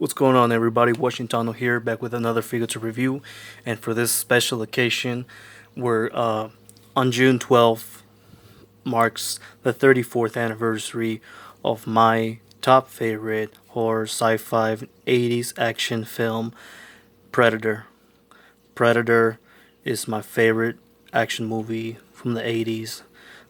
What's going on, everybody? Washington here, back with another figure to review. And for this special occasion, we're on June 12th, marks the 34th anniversary of my top favorite horror sci-fi 80s action film, Predator. Predator is my favorite action movie from the 80s.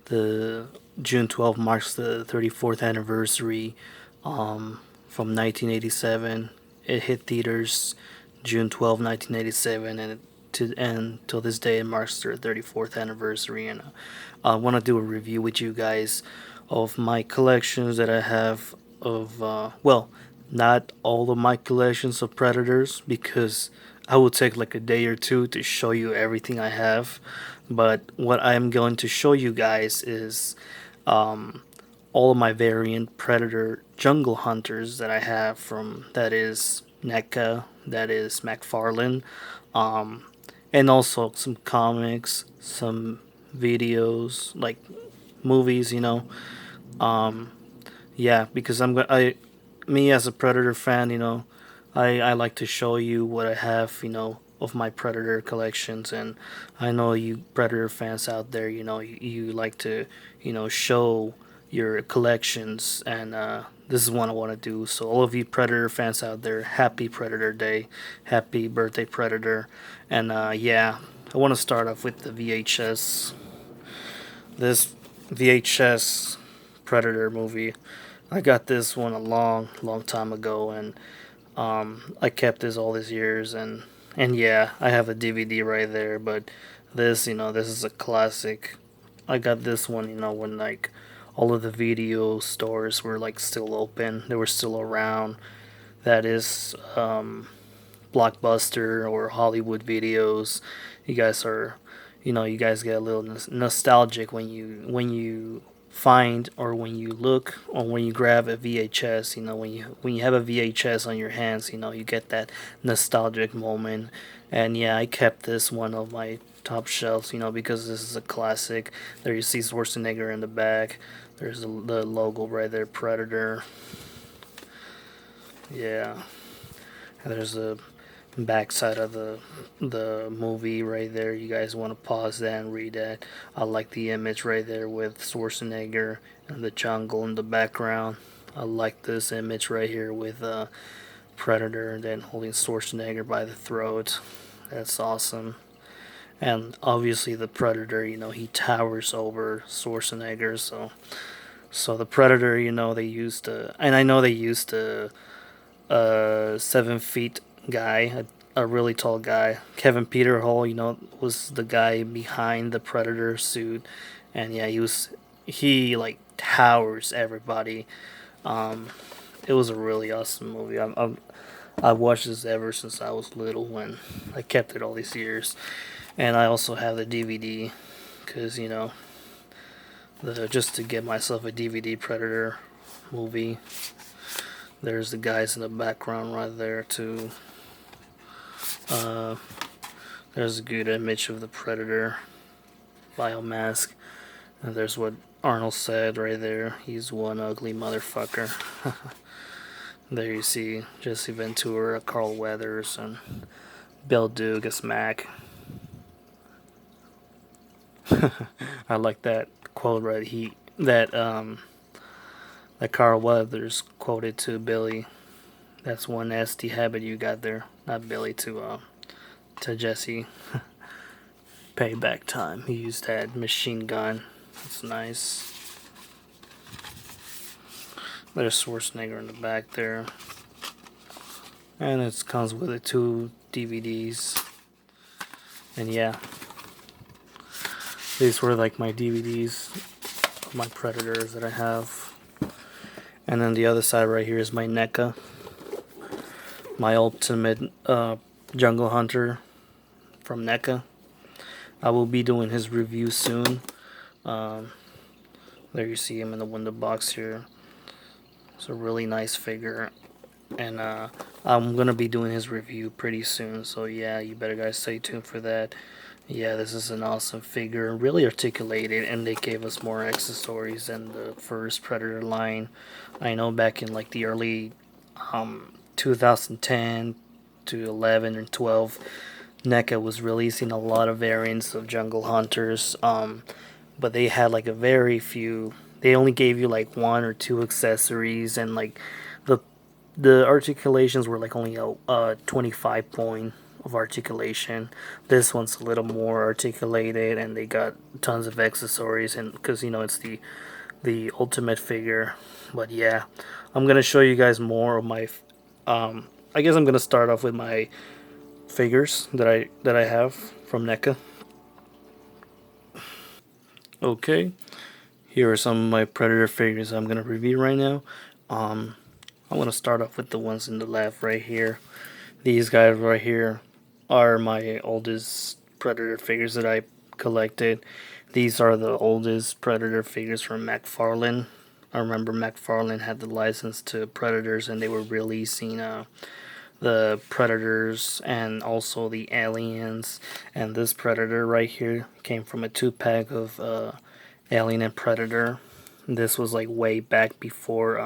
The June 12th marks the 34th anniversary from 1987. It hit theaters June 12, 1987, and till this day it marks their 34th anniversary. And I want to do a review with you guys of my collections that I have of not all of my collections of Predators, because I will take like a day or two to show you everything I have. But what I am going to show you guys is all of my variant Predator Jungle Hunters that I have from, that is Neca, that is McFarlane, and also some comics, some videos, like movies, yeah, because me as a Predator fan, I like to show you what I have, of my Predator collections. And I know you Predator fans out there, you like to, show your collections, and this is what I want to do. So all of you Predator fans out there, happy Predator Day, happy birthday Predator. And yeah, I want to start off with the VHS. This VHS Predator movie, I got this one a long time ago, and I kept this all these years, and yeah, I have a DVD right there. But this, this is a classic. I got this one, when like all of the video stores were like still open, they were still around. That is Blockbuster or Hollywood Videos. You guys are, you guys get a little nostalgic when you find, or when you look, or when you grab a VHS. When you have a VHS on your hands, you get that nostalgic moment. And yeah, I kept this one of my top shelves, because this is a classic. There you see Schwarzenegger in the back. There's the logo right there, Predator. Yeah, and there's the backside of the movie right there. You guys want to pause that and read that. I like the image right there with Schwarzenegger and the jungle in the background. I like this image right here with Predator and then holding Schwarzenegger by the throat. That's awesome. And obviously the Predator, he towers over Schwarzenegger. So the Predator, they used and I know they used a 7 feet guy, a really tall guy. Kevin Peter Hall, was the guy behind the Predator suit, and yeah, he like towers everybody. It was a really awesome movie. I've watched this ever since I was little, and I kept it all these years. And I also have the DVD, because just to get myself a DVD Predator movie. There's the guys in the background right there too. There's a good image of the Predator biomask. And there's what Arnold said right there. He's one ugly motherfucker. There you see Jesse Ventura, Carl Weathers, and Bill Duke as Mac. I like that quote right. That Carl Weathers quoted to Billy. That's one nasty habit you got there. Not Billy, to Jesse. Payback time. He used that machine gun. That's nice. There's Schwarzenegger in the back there. And it comes with the 2 DVDs. And yeah, these were like my DVDs of my Predators that I have. And then the other side right here is my NECA, my ultimate jungle hunter from NECA. I will be doing his review soon. There you see him in the window box here. It's a really nice figure, and I'm gonna be doing his review pretty soon. So yeah, you better guys stay tuned for that. Yeah, this is an awesome figure, really articulated, and they gave us more accessories than the first Predator line. I know back in like the early 2010 to 11 and 12, NECA was releasing a lot of variants of Jungle Hunters, but they had like a very few. They only gave you like one or two accessories, and like the the articulations were like only a 25 point of articulation. This one's a little more articulated, and they got tons of accessories, and because it's the ultimate figure. But yeah, I'm gonna show you guys more of my. I guess I'm gonna start off with my figures that I have from NECA. Okay, here are some of my Predator figures I'm gonna review right now. Um, I'm gonna start off with the ones in the left right here. These guys right here are my oldest Predator figures that I collected. These are the oldest Predator figures from McFarlane. I remember McFarlane had the license to Predators, and they were releasing the Predators and also the Aliens. And this Predator right here came from a 2-pack of Alien and Predator. This was like way back before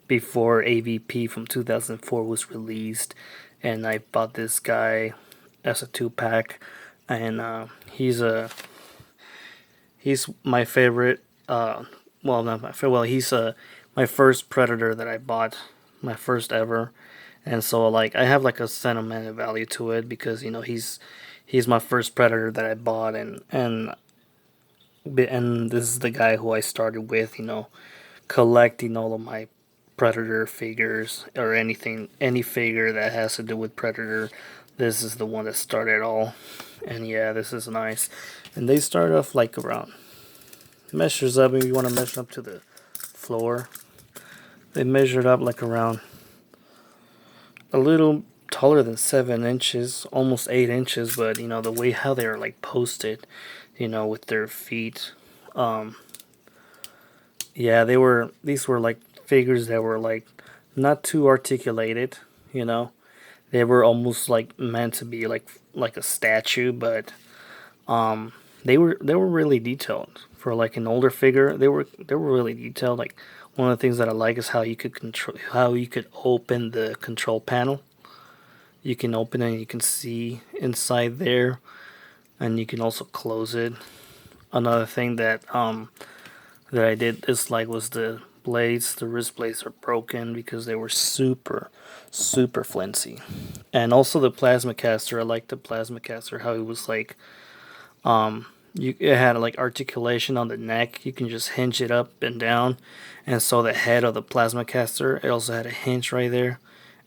AVP from 2004 was released, and I bought this guy as a 2-pack, and he's my favorite. Well, not my favorite. Well, he's my first Predator that I bought, my first ever, and so like I have like a sentimental value to it because he's my first Predator that I bought, and this is the guy who I started with, collecting all of my Predator figures or any figure that has to do with Predator. This is the one that started it all, and yeah, this is nice. And they start off like around measures up. If you want to measure up to the floor, they measured up like around a little taller than 7 inches, almost 8 inches. But the way how they're like posted, with their feet. Yeah, these were like figures that were like not too articulated, you know. They were almost like meant to be like a statue, but they were really detailed for like an older figure. They were really detailed. Like one of the things that I like is how you could open the control panel. You can open it and you can see inside there, and you can also close it. Another thing that I did dislike was the blades. The wrist blades are broken because they were super flimsy. And also the plasma caster. I liked the plasma caster, how it was like it had like articulation on the neck. You can just hinge it up and down. And so the head of the plasma caster, it also had a hinge right there.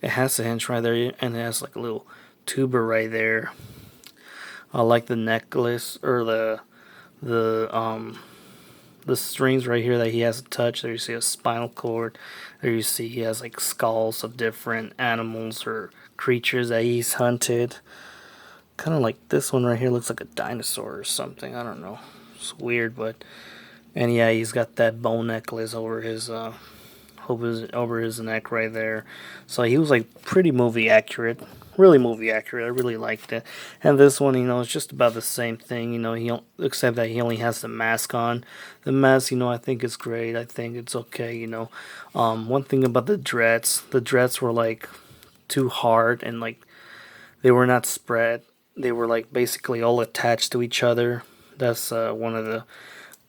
It has a hinge right there, and it has like a little tuber right there. I like the necklace or the strings right here that he has a touch. There you see a spinal cord. There you see he has like skulls of different animals or creatures that he's hunted. Kind of like this one right here looks like a dinosaur or something. I don't know. It's weird, but and yeah, he's got that bone necklace over his neck right there. So he was like pretty movie accurate. Really movie accurate. I really liked it. And this one, it's just about the same thing. Except that he only has the mask on. The mask, I think is great. I think it's okay. One thing about the dreads were like too hard, and like they were not spread. They were like basically all attached to each other. That's one of the.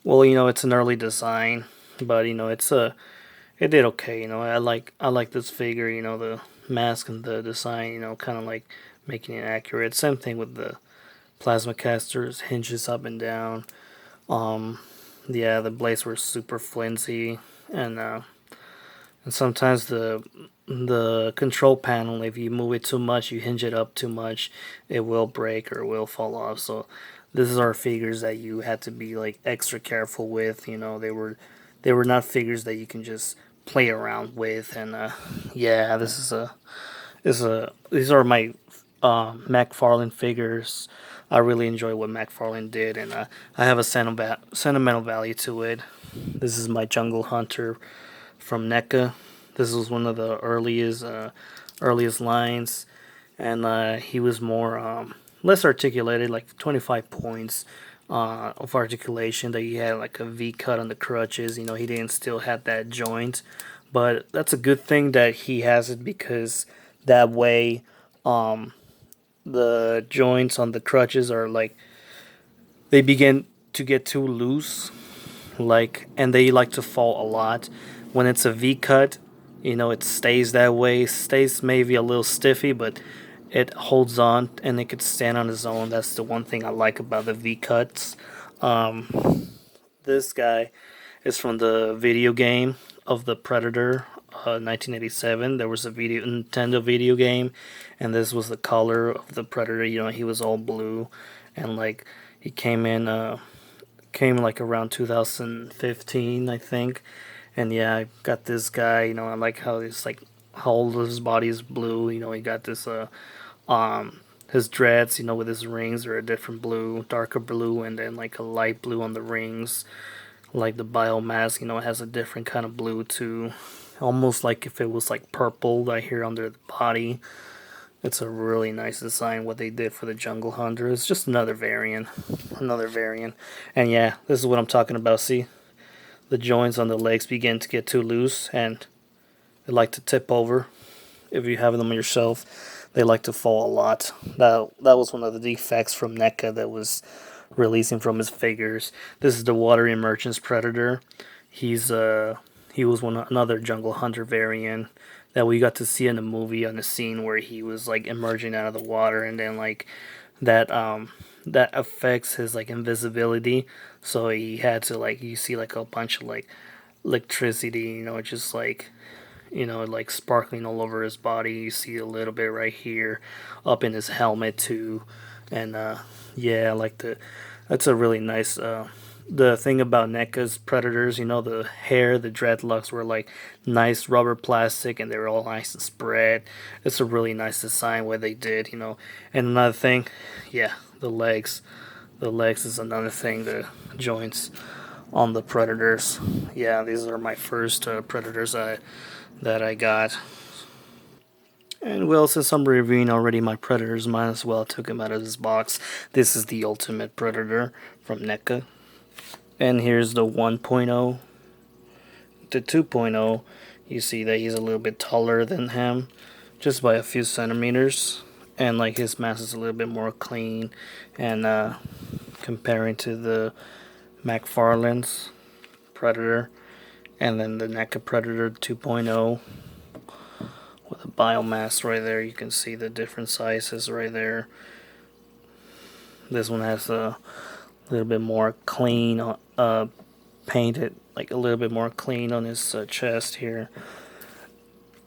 Well, it's an early design, but it did okay. I like this figure. The mask and the design. Kind of like making it accurate. Same thing with the plasma casters, hinges up and down. Yeah, the blades were super flimsy, and sometimes the control panel, if you move it too much, you hinge it up too much, it will break or will fall off. So these are figures that you had to be like extra careful with. They were not figures that you can just play around with. And yeah, these are my McFarlane figures. I really enjoy what McFarlane did, and I have a sentimental value to it. This is my Jungle Hunter from NECA. This was one of the earliest lines, and he was more less articulated, like 25 points of articulation. That he had like a V cut on the crutches. He didn't still have that joint, But that's a good thing that he has it, because that way, um, the joints on the crutches are like, they begin to get too loose, like, and they like to fall a lot. When it's a V cut, it stays that way. Stays maybe a little stiffy, but it holds on and it could stand on its own. That's the one thing I like about the V cuts. This guy is from the video game of the Predator, 1987. There was a Nintendo video game, and this was the color of the Predator. He was all blue, and like he came like around 2015, I think. And yeah, I got this guy. I like how he's like, how all of his body is blue. He got this his dreads, with his rings are a different blue, darker blue, and then like a light blue on the rings. Like the biomass, has a different kind of blue too. Almost like if it was like purple right here under the body. It's a really nice design what they did for the Jungle Hunter. It's just another variant. Another variant. And yeah, this is what I'm talking about. See? The joints on the legs begin to get too loose, and they like to tip over. If you have them yourself, they like to fall a lot. That was one of the defects from NECA that was releasing from his figures. This is the Water Emergence Predator. He was another Jungle Hunter variant that we got to see in the movie, on the scene where he was like emerging out of the water, and then like that affects his like invisibility. So he had to, like, you see like a bunch of like electricity, just like, like sparkling all over his body. You see a little bit right here, up in his helmet too, and yeah, like that's a really nice. The thing about NECA's Predators, the hair, the dreadlocks were like nice rubber plastic, and they were all nice and spread. It's a really nice design what they did. And another thing, yeah, the legs. The legs is another thing. The joints on the Predators. Yeah, these are my first Predators that I got. And well, since I'm reviewing already my Predators, might as well took him out of this box. This is the Ultimate Predator from NECA. And here's the 1.0. The 2.0, you see that he's a little bit taller than him, just by a few centimeters. And like his mass is a little bit more clean. And comparing to the McFarlane's Predator, and then the NECA Predator 2.0. With a biomass right there, you can see the different sizes right there. This one has a little bit more clean, painted, like a little bit more clean on his chest here,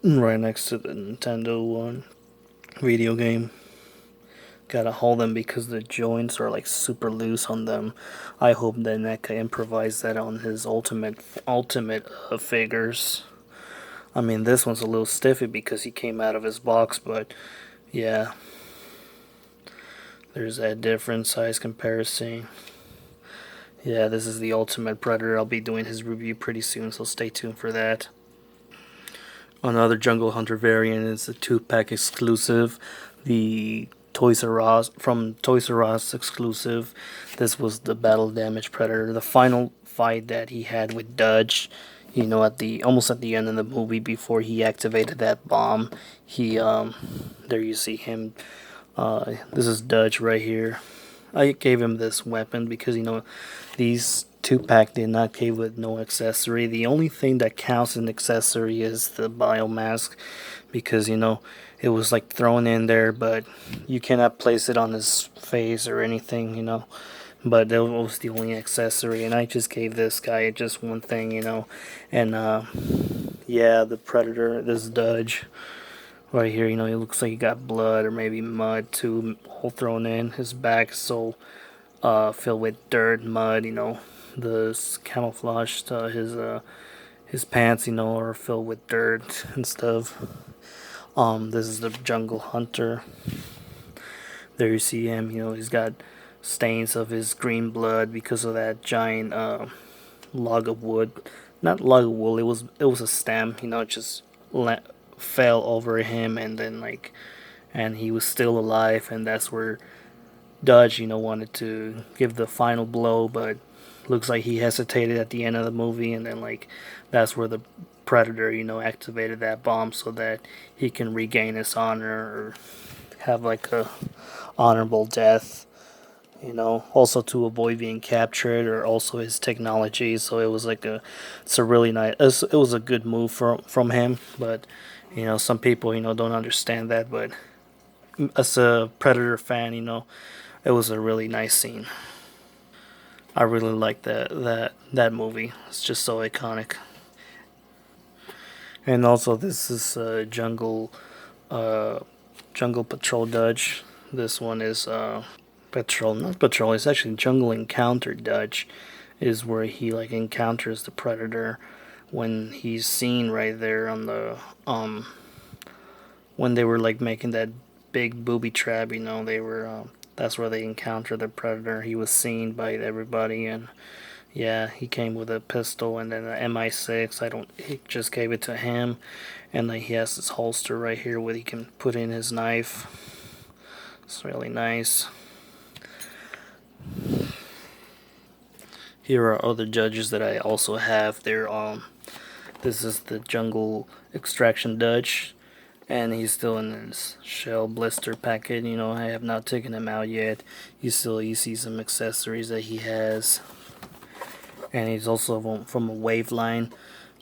right next to the Nintendo one video game. Gotta hold them because the joints are like super loose on them. I hope that NECA improvised that on his ultimate figures. I mean, this one's a little stiffy because he came out of his box, but yeah, there's that different size comparison. Yeah, this is the Ultimate Predator. I'll be doing his review pretty soon, so stay tuned for that. Another Jungle Hunter variant is the 2-pack exclusive, the Toys R Us exclusive. This was the Battle Damage Predator, the final fight that he had with Dutch. Almost at the end of the movie, before he activated that bomb, there you see him. This is Dutch right here. I gave him this weapon because these 2-pack did not came with no accessory. The only thing that counts as an accessory is the biomask, because it was like thrown in there, but you cannot place it on his face or anything. But that was the only accessory, and I just gave this guy just one thing. And yeah, the Predator, this Dutch right here, it looks like he got blood or maybe mud too, all thrown in. His back is so filled with dirt, mud. The camouflage, his pants, are filled with dirt and stuff. This is the Jungle Hunter. There you see him. He's got stains of his green blood because of that giant log of wood. Not log of wood. It was a stem. It just fell over him, and then and he was still alive, and that's where Dutch wanted to give the final blow, but looks like he hesitated at the end of the movie, and then that's where the Predator, activated that bomb so that he can regain his honor or have like a honorable death. Also to avoid being captured, or also his technology. So it's a really nice, it was a good move from him. But some people don't understand that. But as a Predator fan, it was a really nice scene. I really like that movie. It's just so iconic. And also, this is uh, Jungle Patrol Dutch. This one is Patrol, not Patrol. It's actually Jungle Encounter Dutch, is where he like encounters the Predator when he's seen right there on the when they were like making that big booby trap. They were that's where they encountered the Predator. He was seen by everybody, and yeah, he came with a pistol and then an MI6. He just gave it to him, and like he has this holster right here where he can put in his knife. It's really nice. Here are other judges that I also have. This is the Jungle Extraction Dutch, and he's still in his shell blister packet. I have not taken him out yet. You see some accessories that he has, and he's also from a wave line.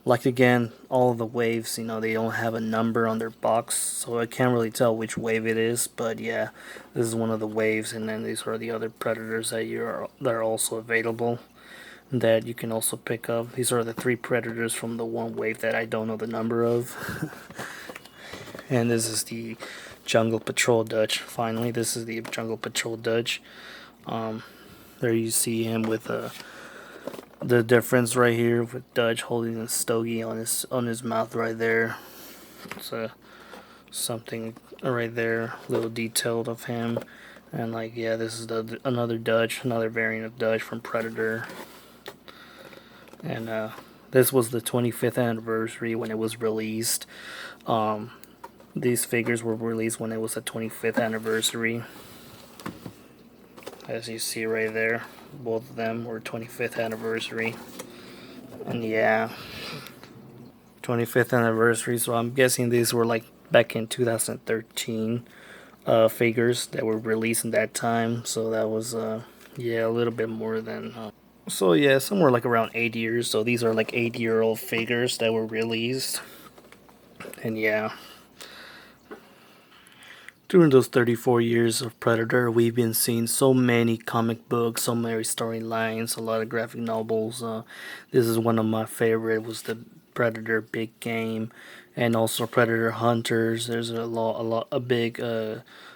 Like again, all of the waves, they don't have a number on their box, so I can't really tell which wave it is. But yeah, this is one of the waves, and then these are the other Predators that are also available that you can also pick up. These are the 3 Predators from the one wave that I don't know the number of. And this is the Jungle Patrol Dutch. Finally, this is the Jungle Patrol Dutch. There you see him with the difference right here with Dutch holding a stogie on his mouth right there. It's something right there, little detailed of him. And like yeah, this is another Dutch, another variant of Dutch from Predator. And this was the 25th anniversary when it was released. These figures were released when it was the 25th anniversary. As you see right there, both of them were 25th anniversary. And yeah, 25th anniversary. So I'm guessing these were like back in 2013 figures that were released in that time. So that was yeah, a little bit more than so yeah, somewhere like around 8 years. So these are like 8-year-old figures that were released. And yeah, during those 34 years of Predator, we've been seeing so many comic books, so many storylines, a lot of graphic novels. This is one of my favorite. Was the Predator Big Game, and also Predator Hunters. There's a big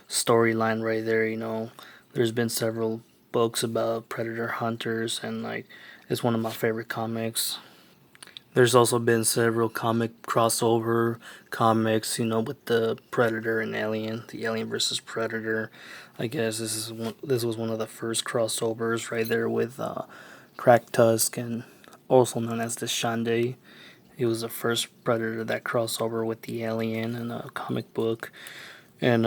storyline right there. There's been several books about Predator Hunters, and like it's one of my favorite comics. There's also been several comic crossover comics, with the Predator and Alien, the Alien versus Predator. I guess this was one of the first crossovers right there with Crack Tusk, and also known as the Shande. He was the first Predator that crossover with the Alien in a comic book, and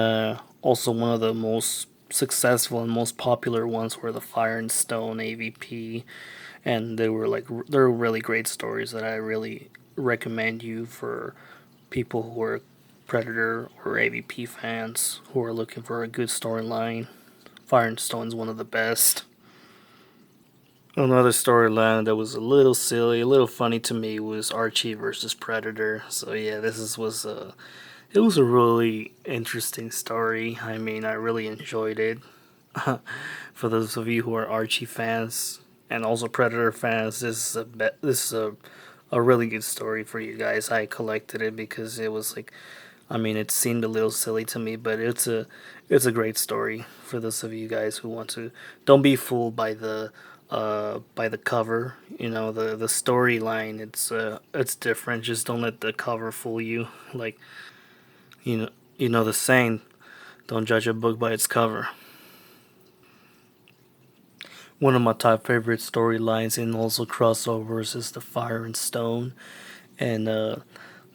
also one of the most successful and most popular ones were the Fire and Stone AVP, and they're really great stories that I really recommend you for people who are Predator or AVP fans who are looking for a good storyline. Fire and Stone is one of the best. Another storyline that was a little silly, a little funny to me was Archie versus Predator. So yeah, it was a really interesting story. I mean, I really enjoyed it. For those of you who are Archie fans and also Predator fans, this is a really good story for you guys. I collected it because it was like, I mean, it seemed a little silly to me, but it's a great story for those of you guys who want to. Don't be fooled by the cover. The storyline. It's different. Just don't let the cover fool you. Like the saying, don't judge a book by its cover. One of my top favorite storylines and also crossovers is the Fire and Stone, and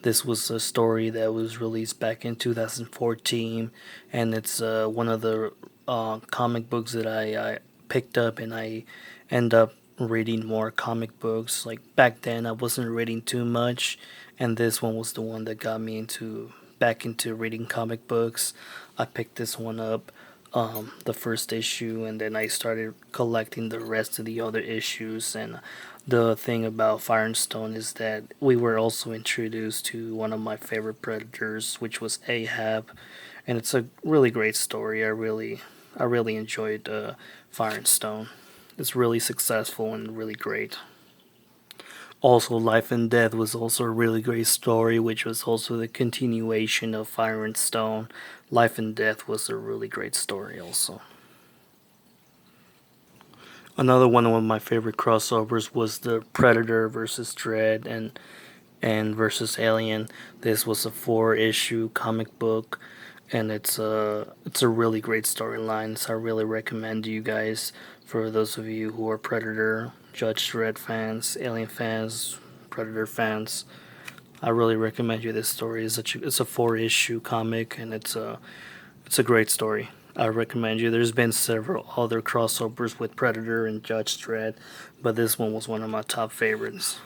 this was a story that was released back in 2014, and it's one of the comic books that I picked up, and I end up reading more comic books. Like back then, I wasn't reading too much, and this one was the one that got me into back into reading comic books. I picked this one up, the first issue, and then I started collecting the rest of the other issues. And the thing about Fire and Stone is that we were also introduced to one of my favorite predators, which was Ahab, and it's a really great story. I really enjoyed Fire and Stone. It's really successful and really great. Also, Life and Death was also a really great story, which was also the continuation of Fire and Stone. Life and Death was a really great story, also. Another one of my favorite crossovers was the Predator versus Dredd and versus Alien. This was a 4 issue comic book, and it's a really great storyline. So I really recommend you guys, for those of you who are Predator, Judge Dredd fans, Alien fans, Predator fans. I really recommend you this story. It's a 4 issue comic, and it's a great story. I recommend you. There's been several other crossovers with Predator and Judge Dredd, but this one was one of my top favorites.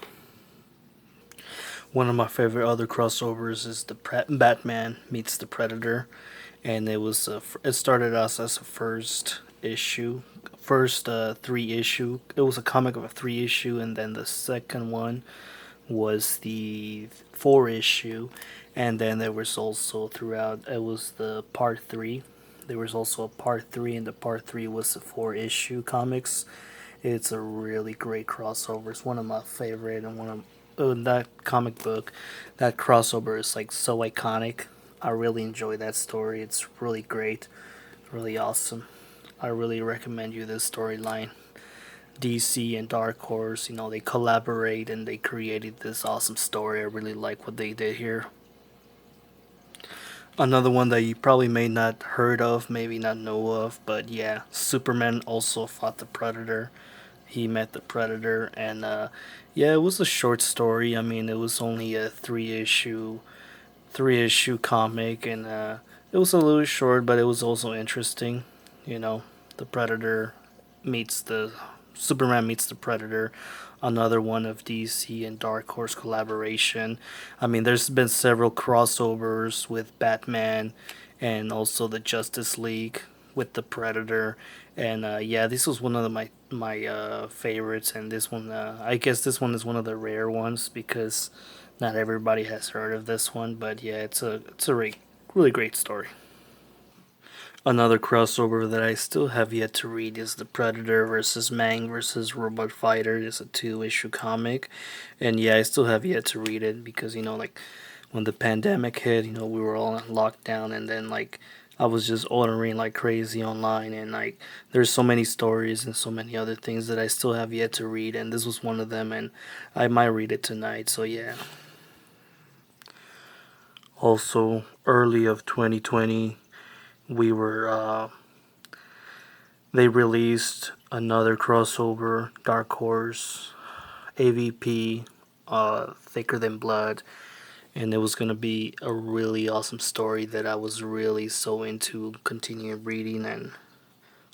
One of my favorite other crossovers is the Batman meets the Predator, and it started us as a first issue, first 3 issue. It was a comic of a 3 issue, and then the second one was the 4 issue, and then there was also throughout it was the part 3. There was also a part 3, and the part 3 was the 4 issue comics. It's a really great crossover. It's one of my favorite, and one of that comic book, that crossover is like so iconic. I really enjoy that story. It's really great, really awesome. I really recommend you this storyline. DC and Dark Horse, they collaborate and they created this awesome story. I really like what they did here. Another one that you probably may not heard of, maybe not know of, but yeah, Superman also fought the Predator. He met the Predator, and yeah, it was a short story. I mean, it was only a 3 issue comic, and it was a little short, but it was also interesting. You know, the Predator meets the Superman meets the Predator, another one of DC and Dark Horse collaboration. I mean, there's been several crossovers with Batman and also the Justice League with the Predator, and yeah, this was one of my favorites. And this one, I guess this one is one of the rare ones because not everybody has heard of this one. But yeah, it's a really great story. Another crossover that I still have yet to read is the Predator versus Mang versus Robot Fighter. It's a 2 issue comic, and yeah, I still have yet to read it because like when the pandemic hit, we were all in lockdown, and then like I was just ordering like crazy online, and like there's so many stories and so many other things that I still have yet to read, and this was one of them, and I might read it tonight. So yeah. Also, early of 2020, we were they released another crossover, Dark Horse, AVP, Thicker Than Blood, and it was gonna be a really awesome story that I was really so into continuing reading, and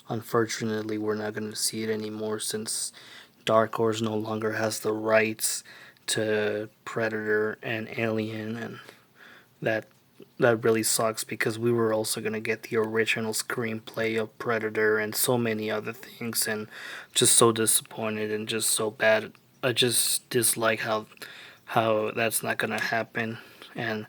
unfortunately we're not gonna see it anymore since Dark Horse no longer has the rights to Predator and Alien, and that that really sucks because we were also gonna get the original screenplay of Predator and so many other things, and just so disappointed and just so bad. I just dislike how that's not gonna happen, and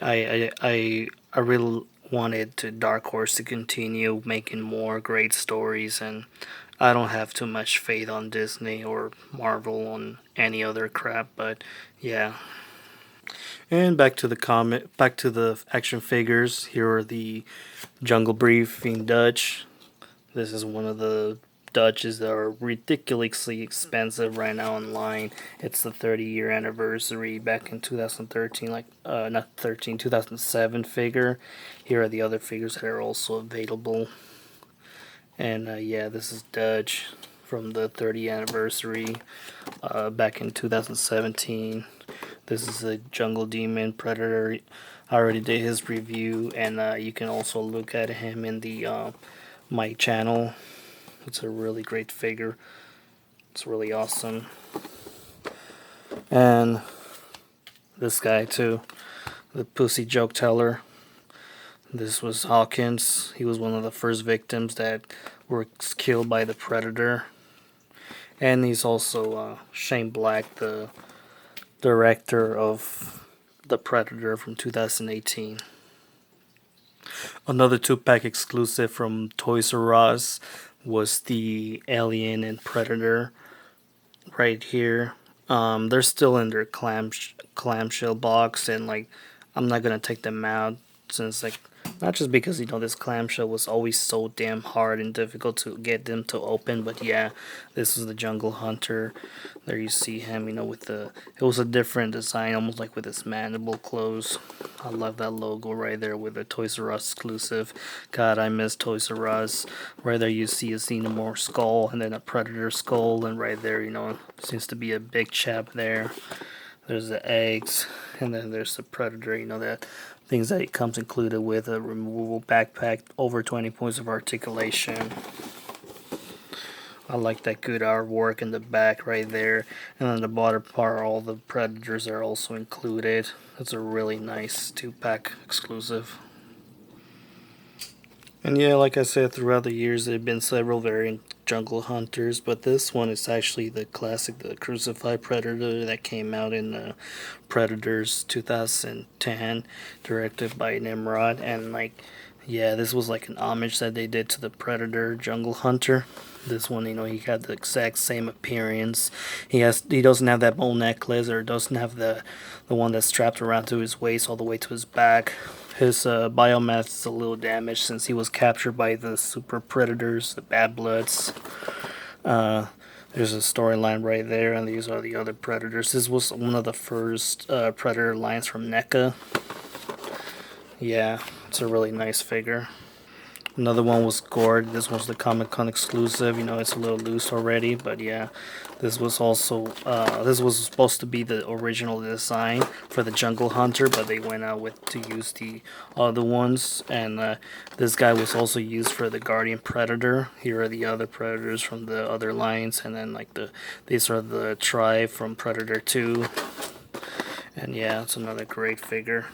I really wanted to Dark Horse to continue making more great stories, and I don't have too much faith on Disney or Marvel on any other crap, but yeah. And back to the action figures. Here are the Jungle Briefing Dutch. This is one of the Dutches that are ridiculously expensive right now online. It's the 30-year anniversary back in 2013, like not 13, 2007 figure. Here are the other figures that are also available. And yeah, this is Dutch from the 30th anniversary back in 2017. This is a Jungle Demon Predator. I already did his review, and you can also look at him in the my channel. It's a really great figure. It's really awesome. And this guy too, the Pussy Joke Teller. This was Hawkins. He was one of the first victims that were killed by the Predator. And he's also Shane Black, the director of The Predator from 2018. Another 2-pack exclusive from Toys R Us was the Alien and Predator right here. They're still in their clamshell box, and like I'm not gonna take them out since like not just because this clamshell was always so damn hard and difficult to get them to open, but yeah, this is the Jungle Hunter. There you see him, with it was a different design, almost like with his mandible closed. I love that logo right there with the Toys R Us exclusive. God, I miss Toys R Us. Right there you see a Xenomorph skull and then a Predator skull, and right there, seems to be a big chap there. There's the eggs, and then there's the Predator, that things that it comes included with a removable backpack, over 20 points of articulation. I like that good artwork in the back right there, and on the bottom part all the Predators are also included. It's a really nice 2-pack exclusive. And yeah, like I said, throughout the years there have been several variant Jungle Hunters, but this one is actually the classic, the Crucified Predator that came out in Predators 2010, directed by Nimrod. And like, yeah, this was like an homage that they did to the Predator Jungle Hunter. This one, he got the exact same appearance. He doesn't have that bone necklace, or doesn't have the one that's strapped around to his waist all the way to his back. His biomass is a little damaged since he was captured by the super predators, the Bad Bloods. There's a storyline right there, and these are the other predators. This was one of the first predator lines from Neca. Yeah, it's a really nice figure. Another one was Gord. This was the Comic Con exclusive. It's a little loose already, but yeah, this was also this was supposed to be the original design for the Jungle Hunter, but they went out to use the other ones. And this guy was also used for the Guardian Predator. Here are the other predators from the other lines, and then like these are the tribe from Predator 2. And yeah, it's another great figure.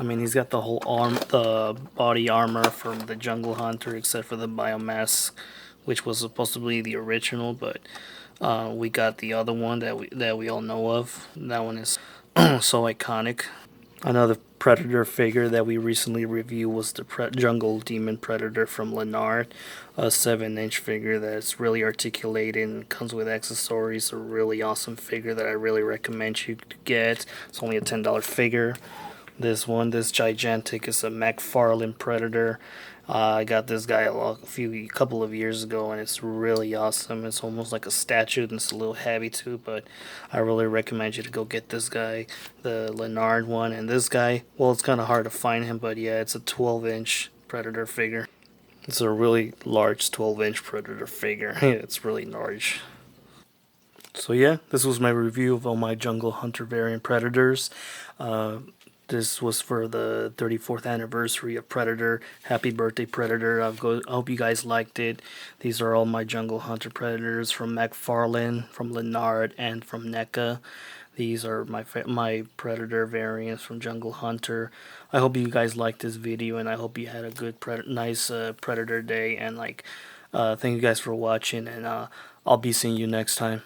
I mean, he's got the whole the body armor from the Jungle Hunter, except for the biomass, which was supposed to be the original, but we got the other one that we all know of. That one is so iconic. Another Predator figure that we recently reviewed was the Jungle Demon Predator from Lennard, a 7-inch figure that's really articulated and comes with accessories. A really awesome figure that I really recommend you to get. It's only a $10 figure. This gigantic, is a McFarlane Predator. I got this guy a couple of years ago, and it's really awesome. It's almost like a statue, and it's a little heavy too, but I really recommend you to go get this guy, the Lennard one. And this guy, well, it's kind of hard to find him, but yeah, it's a 12-inch Predator figure. It's a really large 12-inch Predator figure. It's really large. So yeah, this was my review of all my Jungle Hunter variant Predators. This was for the 34th anniversary of Predator. Happy birthday, Predator. I hope you guys liked it. These are all my Jungle Hunter Predators from McFarlane, from Lennard, and from NECA. These are my Predator variants from Jungle Hunter. I hope you guys liked this video, and I hope you had a good, nice Predator day. And thank you guys for watching, and I'll be seeing you next time.